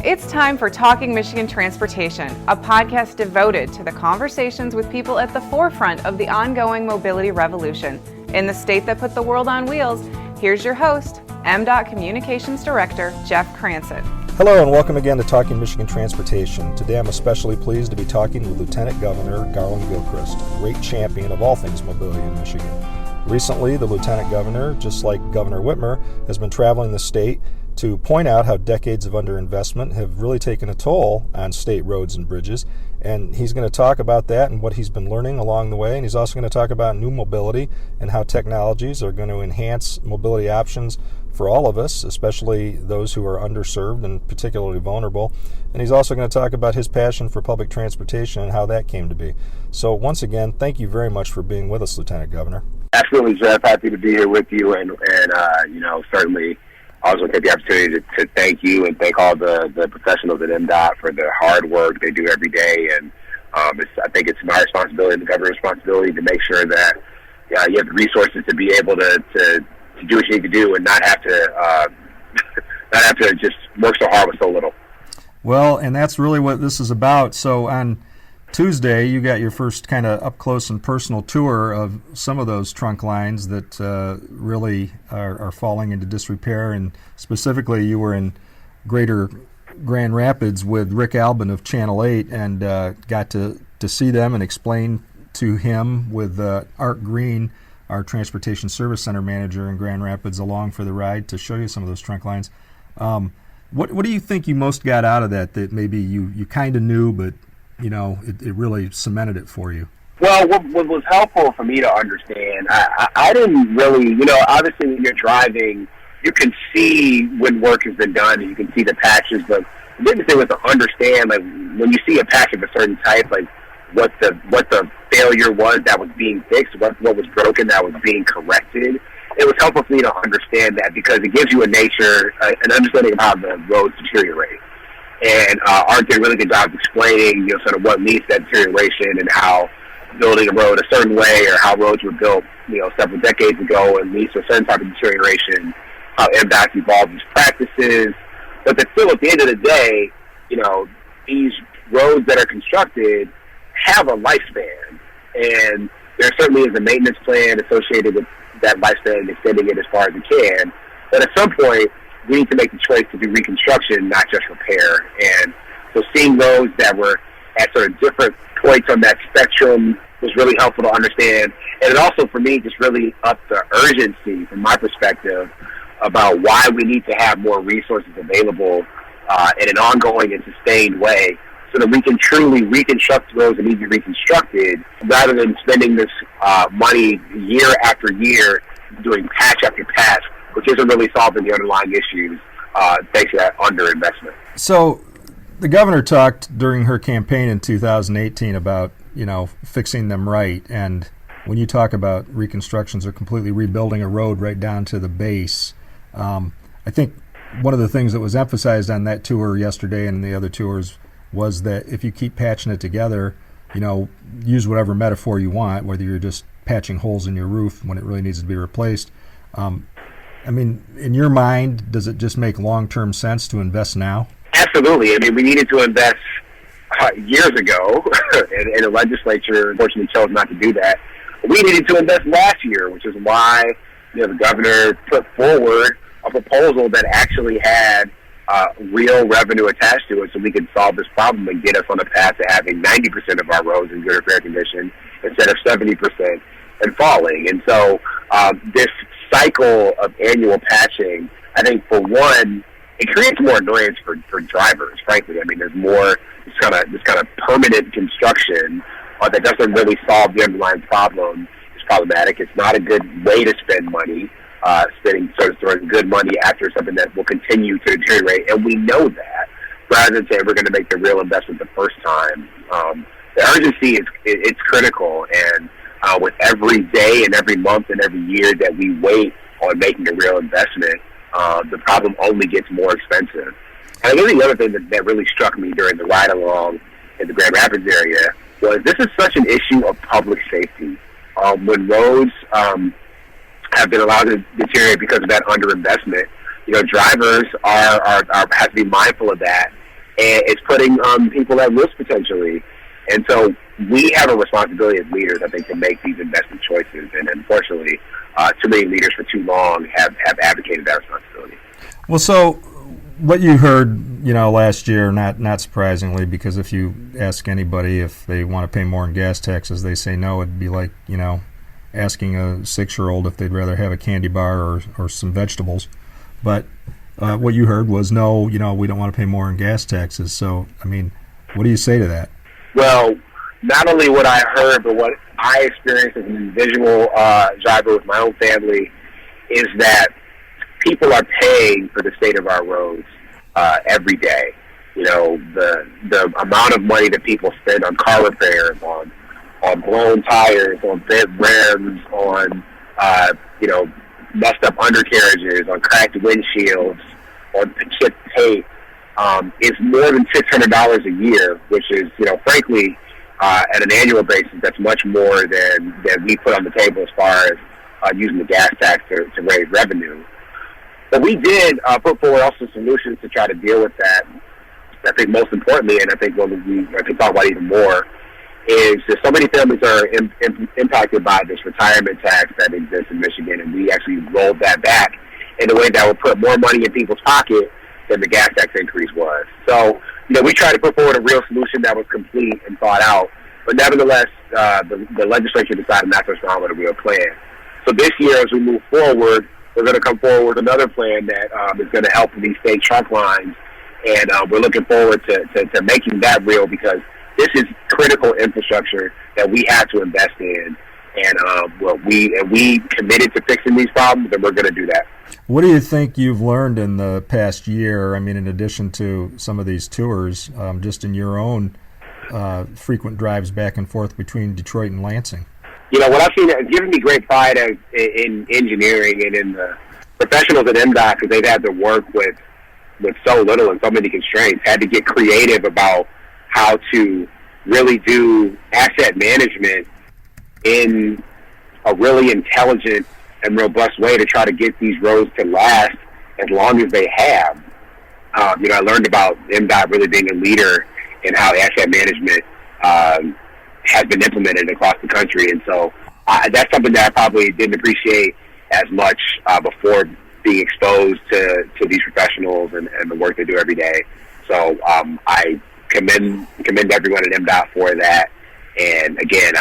It's time for Talking Michigan Transportation, a podcast devoted to the conversations with people at the forefront of the ongoing mobility revolution. In the state that put the world on wheels, here's your host, MDOT Communications Director, Jeff Cranston. Hello and welcome again to Talking Michigan Transportation. Today I'm especially pleased to be talking with Lieutenant Governor Garlin Gilchrist, a great champion of all things mobility in Michigan. Recently, the Lieutenant Governor, just like Governor Whitmer, has been traveling the state to point out how decades of underinvestment have really taken a toll on state roads and bridges. And he's going to talk about that and what he's been learning along the way. And he's also going to talk about new mobility and how technologies are going to enhance mobility options for all of us, especially those who are underserved and particularly vulnerable. And he's also going to talk about his passion for public transportation and how that came to be. So once again, thank you very much for being with us, Lieutenant Governor. Absolutely, Jeff. Happy to be here with you, and certainly I also want to take the opportunity to thank you and thank all the professionals at MDOT for the hard work they do every day. And I think it's my responsibility and the governor's responsibility to make sure that you have the resources to be able to do what you need to do and not have to just work so hard with so little. Well, and that's really what this is about. So on Tuesday, you got your first kind of up-close and personal tour of some of those trunk lines that really are falling into disrepair, and specifically you were in Greater Grand Rapids with Rick Albin of Channel 8 and got to see them and explain to him with Art Green, our Transportation Service Center manager in Grand Rapids, along for the ride to show you some of those trunk lines. What do you think you most got out of that maybe you kind of knew, but it really cemented it for you? Well, what was helpful for me to understand, I didn't really, obviously when you're driving, you can see when work has been done and you can see the patches, but the biggest thing was to understand, like, when you see a patch of a certain type, like, what the failure was that was being fixed, what was broken that was being corrected. It was helpful for me to understand that because it gives you an understanding of how the roads deteriorate. And Art did a really good job of explaining, sort of what leads to that deterioration and how building a road a certain way or how roads were built, several decades ago and leads to a certain type of deterioration, how MDOT evolved its practices. But that still, at the end of the day, these roads that are constructed have a lifespan. And there certainly is a maintenance plan associated with that lifespan and extending it as far as it can. But at some point, we need to make the choice to do reconstruction, not just repair. And so seeing roads that were at sort of different points on that spectrum was really helpful to understand. And it also, for me, just really upped the urgency from my perspective about why we need to have more resources available in an ongoing and sustained way so that we can truly reconstruct roads that need to be reconstructed rather than spending this money year after year doing patch after patch, which isn't really solving the underlying issues thanks to that underinvestment. So the governor talked during her campaign in 2018 about, fixing them right. And when you talk about reconstructions or completely rebuilding a road right down to the base, I think one of the things that was emphasized on that tour yesterday and the other tours was that if you keep patching it together, use whatever metaphor you want, whether you're just patching holes in your roof when it really needs to be replaced. In your mind, does it just make long-term sense to invest now? Absolutely. We needed to invest years ago, and the legislature unfortunately chose not to do that. We needed to invest last year, which is why the governor put forward a proposal that actually had real revenue attached to it so we could solve this problem and get us on a path to having 90% of our roads in good or fair condition instead of 70% and falling. And so this cycle of annual patching, I think, for one, it creates more annoyance for drivers, frankly. There's more this kind of permanent construction that doesn't really solve the underlying problem. It's problematic. It's not a good way to spend money, throwing good money after something that will continue to deteriorate, and we know that, rather than say we're going to make the real investment the first time. The urgency it's critical, and with every day and every month and every year that we wait on making a real investment, the problem only gets more expensive. And I think the other thing that really struck me during the ride along in the Grand Rapids area was this is such an issue of public safety. When roads have been allowed to deteriorate because of that underinvestment, drivers are have to be mindful of that and it's putting people at risk potentially. And so we have a responsibility as leaders, I think, to make these investment choices. And unfortunately, too many leaders for too long have advocated that responsibility. Well, so what you heard, last year, not surprisingly, because if you ask anybody if they want to pay more in gas taxes, they say no. It'd be like, asking a 6-year-old if they'd rather have a candy bar or some vegetables. But what you heard was no, we don't want to pay more in gas taxes. So, what do you say to that? Well, not only what I heard, but what I experienced as an individual driver with my own family is that people are paying for the state of our roads every day. The amount of money that people spend on car repairs, on blown tires, on bent rims, on messed up undercarriages, on cracked windshields, on chipped tape, is more than $600 a year, which is, frankly, at an annual basis, that's much more than we put on the table as far as using the gas tax to raise revenue. But we did put forward also solutions to try to deal with that. I think most importantly, and I think what I can talk about even more, is that so many families are impacted by this retirement tax that exists in Michigan, and we actually rolled that back in a way that would put more money in people's pocket than the gas tax increase was. So, we tried to put forward a real solution that was complete and thought out, but nevertheless, the legislature decided not to respond with a real plan. So this year, as we move forward, we're going to come forward with another plan that is going to help these state trunk lines, and we're looking forward to making that real, because this is critical infrastructure that we have to invest in, and we committed to fixing these problems, and we're going to do that. What do you think you've learned in the past year? In addition to some of these tours, just in your own frequent drives back and forth between Detroit and Lansing? What I've seen has given me great pride in engineering and in the professionals at MDOT, because they've had to work with so little and so many constraints, had to get creative about how to really do asset management in a really intelligent and robust way to try to get these roads to last as long as they have. I learned about MDOT really being a leader in how asset management has been implemented across the country, and so that's something that I probably didn't appreciate as much before being exposed to these professionals and the work they do every day. So I commend everyone at MDOT for that. And again,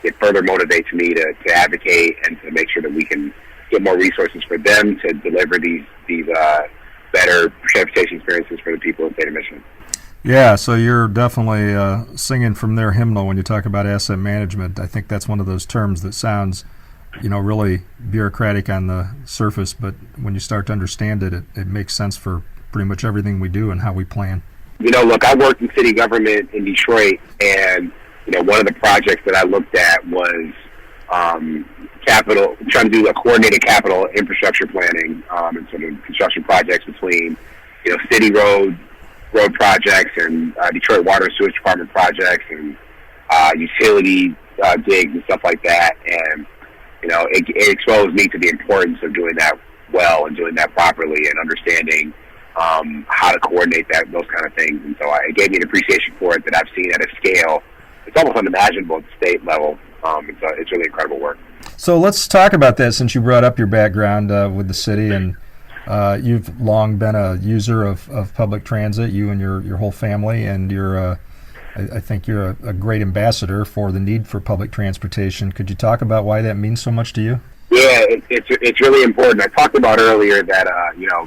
it further motivates me to advocate and to make sure that we can get more resources for them to deliver these better transportation experiences for the people of the state of Michigan. Yeah, so you're definitely singing from their hymnal when you talk about asset management. I think that's one of those terms that sounds, really bureaucratic on the surface, but when you start to understand it, it makes sense for pretty much everything we do and how we plan. Look, I worked in city government in Detroit, and one of the projects that I looked at was trying to do a coordinated capital infrastructure planning and sort of construction projects between, city road projects and Detroit Water and Sewage Department projects and utility digs and stuff like that. And, it exposed me to the importance of doing that well and doing that properly and understanding how to coordinate those kind of things. And so it gave me an appreciation for it that I've seen at a scale. It's almost unimaginable at the state level. It's really incredible work. So let's talk about that, since you brought up your background with the city, and you've long been a user of public transit, you and your whole family, and I think you're a great ambassador for the need for public transportation. Could you talk about why that means so much to you? Yeah, it's really important. I talked about earlier that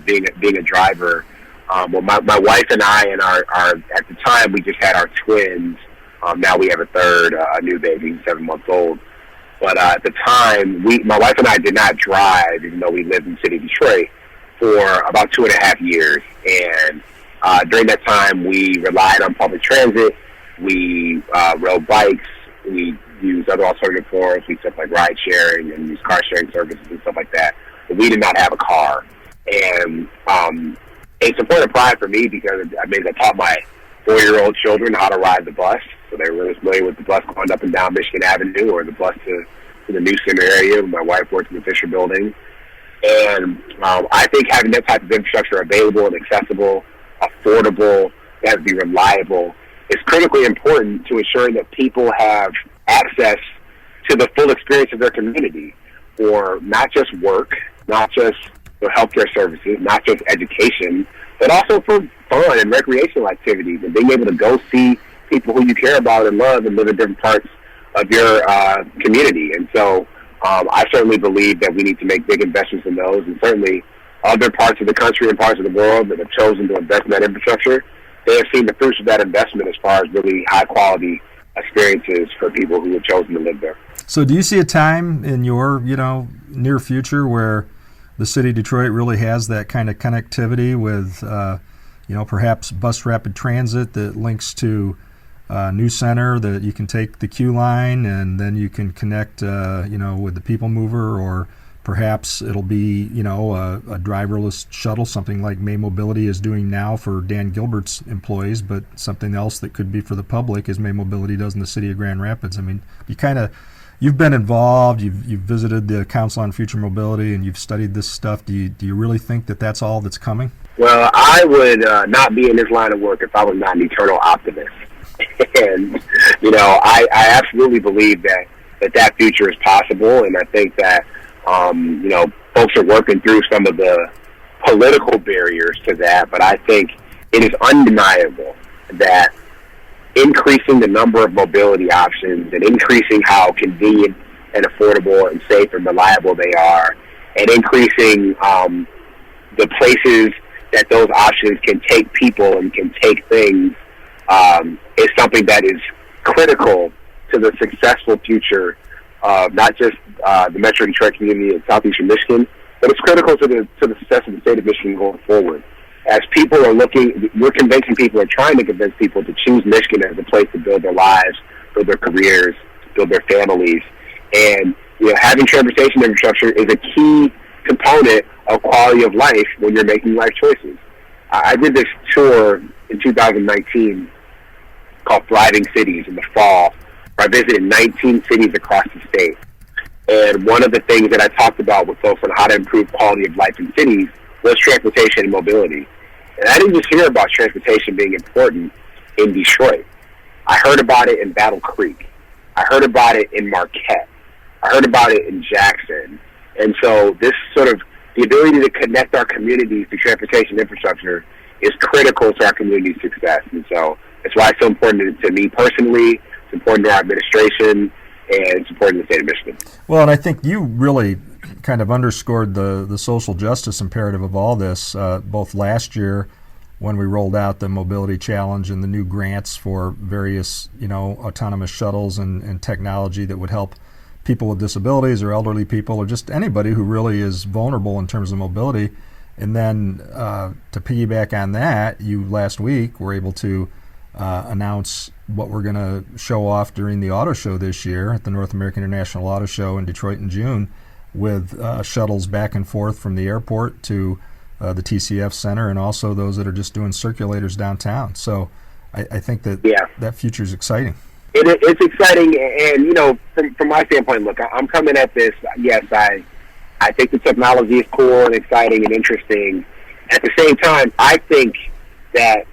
being a driver. Well, my wife and I, and our at the time we just had our twins. Now we have a third, a new baby, 7 months old. But at the time, my wife and I did not drive, even though we lived in the city of Detroit, for about 2.5 years. And during that time, we relied on public transit. We rode bikes. We used other alternative forms. We took ride sharing and used car sharing services and stuff like that. But we did not have a car. And it's a point of pride for me because I taught my 4-year-old children how to ride the bus. So they were really familiar with the bus going up and down Michigan Avenue, or the bus to the New Center area. My wife worked in the Fisher Building. And I think having that type of infrastructure available and accessible, affordable, that would be reliable, is critically important to ensuring that people have access to the full experience of their community, for not just work, not just healthcare services, not just education, but also for fun and recreational activities, and being able to go see people who you care about and love and live in different parts of your community. And so I certainly believe that we need to make big investments in those, and certainly other parts of the country and parts of the world that have chosen to invest in that infrastructure, they have seen the fruits of that investment as far as really high-quality experiences for people who have chosen to live there. So do you see a time in your, near future where the city of Detroit really has that kind of connectivity with, perhaps bus rapid transit that links to New Center, that you can take the Q line and then you can connect, with the People Mover, or perhaps it'll be, a driverless shuttle, something like May Mobility is doing now for Dan Gilbert's employees, but something else that could be for the public as May Mobility does in the city of Grand Rapids. I mean, you've been involved, you've visited the Council on Future Mobility, and you've studied this stuff. Do you really think that that's all that's coming? Well, I would not be in this line of work if I was not an eternal optimist. And, I absolutely believe that future is possible, and I think that folks are working through some of the political barriers to that, but I think it is undeniable that increasing the number of mobility options and increasing how convenient and affordable and safe and reliable they are, and increasing the places that those options can take people and can take things, is something that is critical to the successful future of not just the Metro Detroit community in southeastern Michigan, but it's critical to the success of the state of Michigan going forward. As people are we're convincing people, or trying to convince people, to choose Michigan as a place to build their lives, build their careers, build their families. And having transportation infrastructure is a key component of quality of life when you're making life choices. I did this tour in 2019 called Thriving Cities in the fall, where I visited 19 cities across the state. And one of the things that I talked about with folks on how to improve quality of life in cities was transportation and mobility. And I didn't just hear about transportation being important in Detroit. I heard about it in Battle Creek. I heard about it in Marquette. I heard about it in Jackson. And so this the ability to connect our communities to transportation infrastructure is critical to our community's success. And so that's why it's so important to me personally, it's important to our administration, and it's important to the state of Michigan. Well, and I think you really kind of underscored the social justice imperative of all this, both last year when we rolled out the mobility challenge and the new grants for various, autonomous shuttles and technology that would help people with disabilities or elderly people or just anybody who really is vulnerable in terms of mobility. And then to piggyback on that, you last week were able to announce what we're going to show off during the auto show this year at the North American International Auto Show in Detroit in June, with shuttles back and forth from the airport to the TCF Center, and also those that are just doing circulators downtown. So I think that future is exciting. It's exciting, and from my standpoint, look, I'm coming at this. Yes, I think the technology is cool and exciting and interesting. At the same time, I think that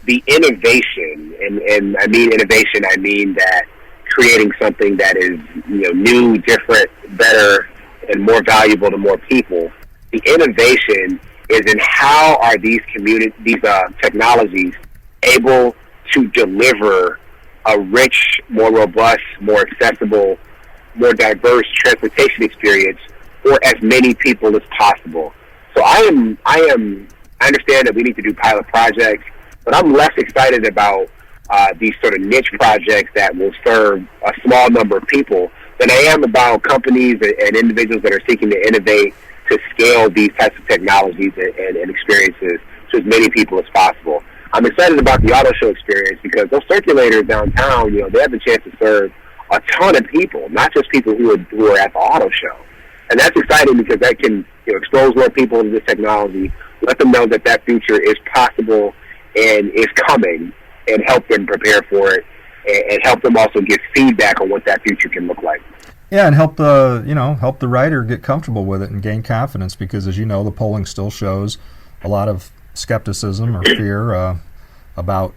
the innovation, and I mean innovation, I mean that creating something that is new, different, better, and more valuable to more people. The innovation is in how are these technologies able to deliver a rich, more robust, more accessible, more diverse transportation experience for as many people as possible. So I understand that we need to do pilot projects, but I'm less excited about these sort of niche projects that will serve a small number of people than I am about companies and individuals that are seeking to innovate to scale these types of technologies and experiences to as many people as possible. I'm excited about the auto show experience because those circulators downtown, they have the chance to serve a ton of people, not just people who are at the auto show. And that's exciting because that can expose more people to this technology, let them know that future is possible and is coming, and help them prepare for it, and help them also get feedback on what that future can look like. Yeah, and help the rider get comfortable with it and gain confidence, because as you know, the polling still shows a lot of skepticism or fear about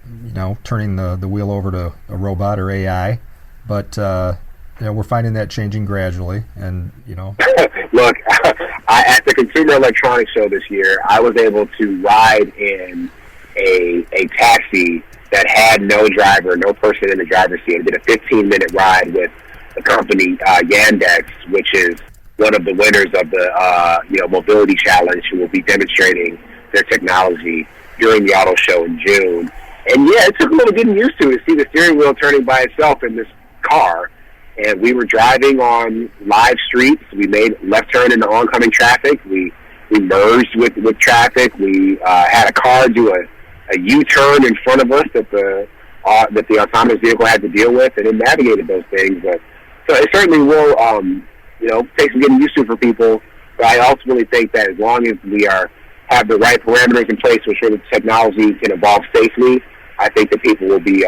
turning the wheel over to a robot or AI, but we're finding that changing gradually, and Look, at the Consumer Electronics Show this year, I was able to ride in a taxi that had no driver, no person in the driver's seat. I did a 15-minute ride with the company Yandex, which is one of the winners of the Mobility Challenge, who will be demonstrating their technology during the auto show in June. And yeah, it took a little getting used to see the steering wheel turning by itself in this car. And we were driving on live streets. We made left turn into oncoming traffic. We merged with traffic. We had a car do a U-turn in front of us that the autonomous vehicle had to deal with, and it navigated those things. But so it certainly will, take some getting used to for people. But I ultimately think that as long as we have the right parameters in place to ensure that technology can evolve safely, I think that people will be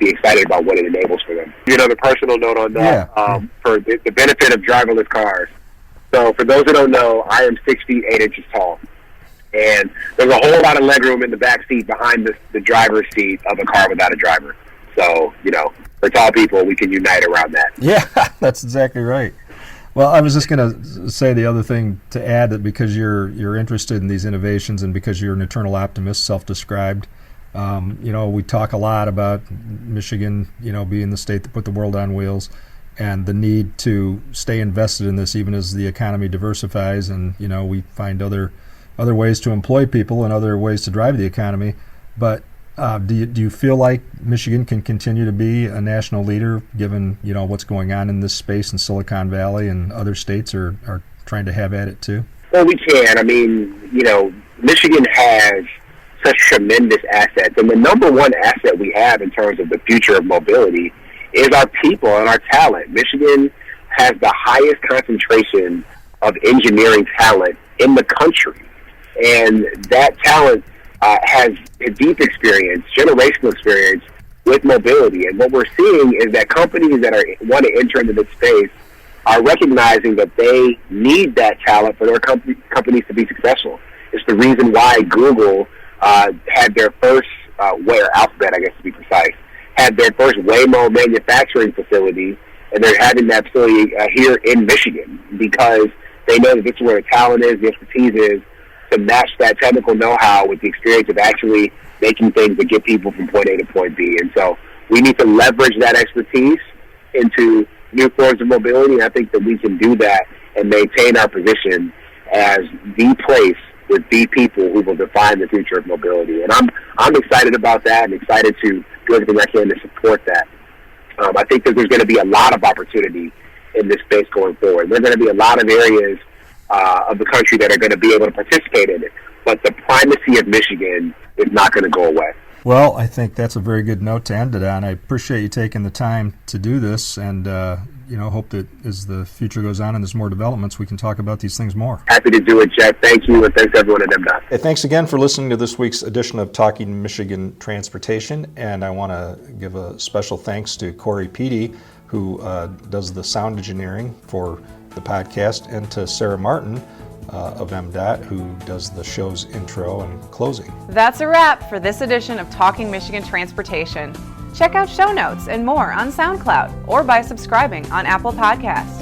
excited about what it enables for them. The personal note on that, for the benefit of driverless cars. So for those that don't know, I am 6 feet 8 inches tall. And there's a whole lot of legroom in the back seat behind the driver's seat of a car without a driver. So, for tall people, we can unite around that. Yeah, that's exactly right. Well, I was just going to say the other thing to add, that because you're interested in these innovations and because you're an eternal optimist, self-described, we talk a lot about Michigan, being the state that put the world on wheels, and the need to stay invested in this even as the economy diversifies, and we find other ways to employ people and other ways to drive the economy. But do you feel like Michigan can continue to be a national leader, given what's going on in this space in Silicon Valley, and other states are trying to have at it too? Well, we can. I mean, Michigan has such tremendous assets, and the number one asset we have in terms of the future of mobility is our people and our talent. Michigan has the highest concentration of engineering talent in the country, and that talent has a deep experience, generational experience with mobility. And what we're seeing is that companies that want to enter into this space are recognizing that they need that talent for their companies to be successful. It's the reason why Google had their first, Alphabet, I guess to be precise, had their first Waymo manufacturing facility, and they're having that facility here in Michigan, because they know that this is where the talent is, the expertise is, to match that technical know-how with the experience of actually making things that get people from point A to point B. And so we need to leverage that expertise into new forms of mobility, and I think that we can do that and maintain our position as the place with the people who will define the future of mobility. And I'm excited about that. I'm excited to do everything I can to support that. I think that there's going to be a lot of opportunity in this space going forward. There are going to be a lot of areas of the country that are going to be able to participate in it. But the primacy of Michigan is not going to go away. Well, I think that's a very good note to end it on. I appreciate you taking the time to do this, and hope that as the future goes on and there's more developments, we can talk about these things more. Happy to do it, Jeff. Thank you, and thanks everyone at MDOT. Hey, thanks again for listening to this week's edition of Talking Michigan Transportation, and I want to give a special thanks to Corey Peedy, who does the sound engineering for the podcast, and to Sarah Martin of MDOT, who does the show's intro and closing. That's a wrap for this edition of Talking Michigan Transportation. Check out show notes and more on SoundCloud or by subscribing on Apple Podcasts.